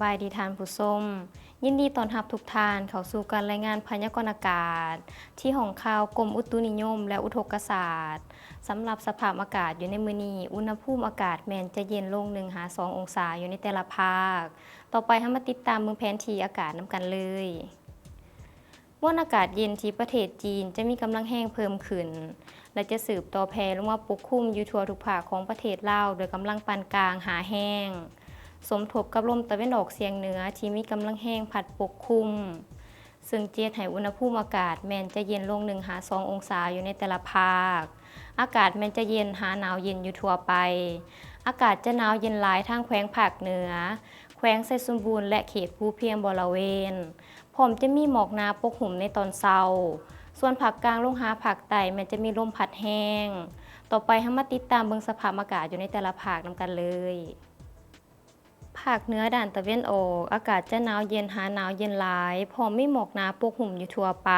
บายดีท่านผู้ชมยินดีต้อนรับทุกท่านเข้าสู่การรายงานพยากรณ์อากาศที่ห้องข่าวกรมอุตุนิยมและอุทกศาสตร์สำหรับสภาพอากาศอยู่ในมื้อนี้อุณหภูมิอากาศแม้นจะเย็นลง1-2องศาอยู่ในแต่ละภาคต่อไปเรามาติดตามเมืองแผนที่อากาศนำกันเลยมวลอากาศเย็นที่ประเทศจีนจะมีกำลังแห้งเพิ่มขึ้นและจะสืบต่อแผ่ลงมาปกคลุมอยู่ทั่วทุกภาคของประเทศลาวโดยกำลังปานกลางหาแห้งสมทบกับลมตะวันออกเฉียงเหนือที่มีกำลังแห้งพัดปกคลุมซึ่งเจียดให้อุณหภูมิอากาศแม้นจะเย็นลง1-2องศาอยู่ในแต่ละภาคอากาศแม้นจะเย็นหาหนาวเย็นอยู่ทั่วไปอากาศจะหนาวเย็นหลายทางแขวงภาคเหนือแขวงไซสมบูรณ์และเขตภูเพียงบริเวณพร้อมจะมีหมอกหนาปกคลุมในตอนเช้าส่วนภาคกลางลงหาภาคใต้แม้นจะมีลมพัดแห้งต่อไปเรามาติดตามเบิ่งสภาพอากาศอยู่ในแต่ละภาคนำกันเลยภาคเหนือด้านตะวันออกอากาศจะหนาวเย็นหาหนาวเย็นหลายพร้อมมีหมอกหนาปกคลุมอยู่ทั่วไป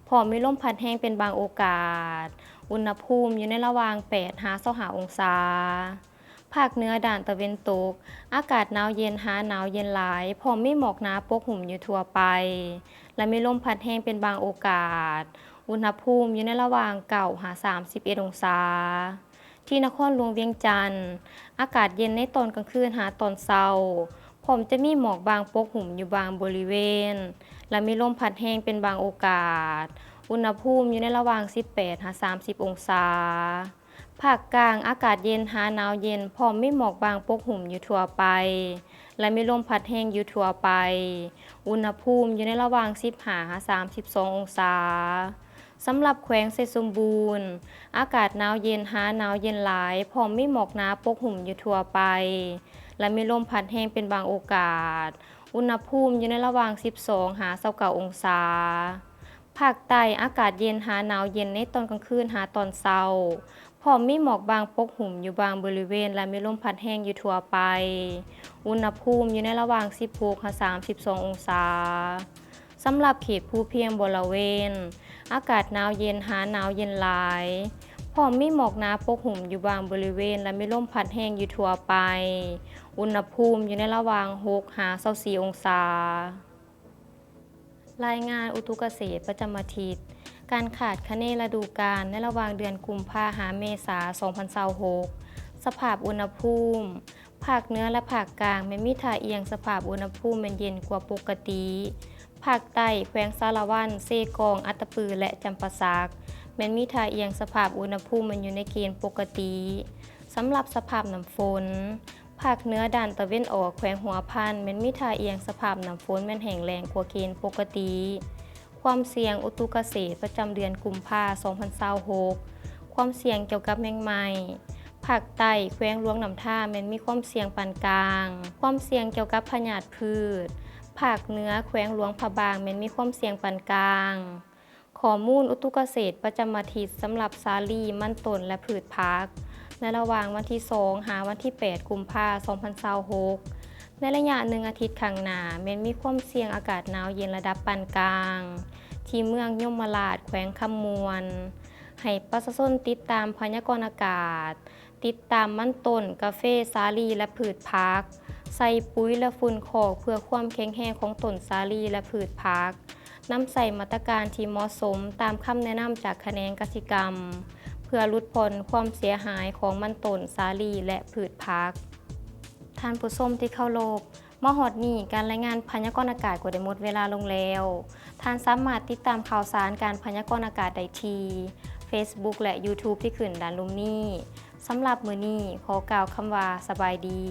พร้อมมีลมพัดแห้งเป็นบางโอกาสอุณหภูมิอยู่ในระหว่าง8-25องศาภาคเหนือด้านตะวันตกอากาศหนาวเย็นหาหนาวเย็นหลายพร้อมมีหมอกหนาปกคลุมอยู่ทั่วไปและมีลมพัดแห้งเป็นบางโอกาสอุณหภูมิอยู่ในระหว่าง9-31องศาที่นครหลวงเวียงจันทร์อากาศเย็นในตอนกลางคืนหาตอนเช้าพร้อมจะมีหมอกบางปกคลุมอยู่บางบริเวณและมีลมพัดแห้งเป็นบางโอกาสอุณหภูมิอยู่ในระหว่าง18-30องศาภาคกลางอากาศเย็นหาหนาวเย็นพร้อมมีหมอกบางปกคลุมอยู่ทั่วไปและมีลมพัดแห้งอยู่ทั่วไปอุณหภูมิอยู่ในระหว่าง15-32องศาสำหรับแขวงไซสมบูรณ์อากาศหนาวเย็นหาหนาวเย็นหลายพร้อมมีหมอกหนาปกคลุมอยู่ทั่วไปและมีลมพัดแห้งเป็นบางโอกาสอุณหภูมิอยู่ในระหว่าง12-29องศาภาคใต้อากาศเย็นหาหนาวเย็นในตอนกลางคืนหาตอนเช้าพร้อมมีหมอกบางปกคลุมอยู่บางบริเวณและมีลมพัดแห้งอยู่ทั่วไปอุณหภูมิอยู่ในระหว่าง16-32องศาสำหรับเขตภูเพียงบริเวณอากาศหนาวเย็นหาหนาวเย็นหลายพร้อมมีหมอกหนาปกคลุมอยู่บางบริเวณและมีลมพัดแห้งอยู่ทั่วไปอุณหภูมิอยู่ในระหว่าง6-24องศารายงานอุตุเกษตรประจำอาทิตย์การขาดคะเนฤดูกาลในระหว่างเดือนกุมภาพันธ์เมษายน2026สภาพอุณหภูมิภาคเหนือและภาคกลางไม่มีท่าเอียงสภาพอุณหภูมิมันเย็นกว่าปกติภาคใต้แขวงสารวัตรเซกองอัตตปือและจำปาสักแม้นมีท่าเอียงสภาพอุณหภูมิมันอยู่ในเกณฑ์ปกติสำหรับสภาพน้ำฝนภาคเหนือด้านตะวันออกแขวงหัวพันแม้นมีท่าเอียงสภาพน้ำฝนแม้นแห้งแล้งกว่าเกณฑ์ปกติความเสี่ยงอุตุเกษตรประจำเดือนกุมภาพันธ์2026ความเสี่ยงเกี่ยวกับแมงไหม้ภาคใต้แขวงหลวงน้ำท่าแม้นมีความเสี่ยงปานกลางความเสี่ยงเกี่ยวกับพยาธิพืชภาคเหนือแขวงหลวงพะบางแม้นมีความเสี่ยงปานกลางข้อมูลอุตุเกษตรประจำอาทิตย์สำหรับสาลีมันต้นและพืชผักในระหว่างวันที่2หาวันที่8กุมภาพันธ์2026ในระยะ1อาทิตย์ข้างหน้าแม้นมีความเสี่ยงอากาศหนาวเย็นระดับปานกลางที่เมืองยมราชแขวงคำมวลให้ประชาชนติดตามพยากรณ์อากาศติดตามมันต้นกาแฟสาลีและพืชผักใส่ปุ๋ยและฝุ่นคอกเพื่อความแข็งแรงของต้นสาลีและพืชผักนำใส่มาตรการที่เหมาะสมตามคำแนะนำจากแขนงเกษตรกรรมเพื่อลดพ้นความเสียหายของมันต้นสาลีและพืชผักท่านผู้ชมที่เคารพมาฮอดนี้การรายงานพยากรณ์อากาศก็ได้หมดเวลาลงแล้วท่านสามารถติดตามข่าวสารการพยากรณ์อากาศได้ที่ Facebook และ YouTube ที่ขึ้นด้านลุ่มนี้สำหรับมื้อนี้ขอกล่าวคำว่าสบายดี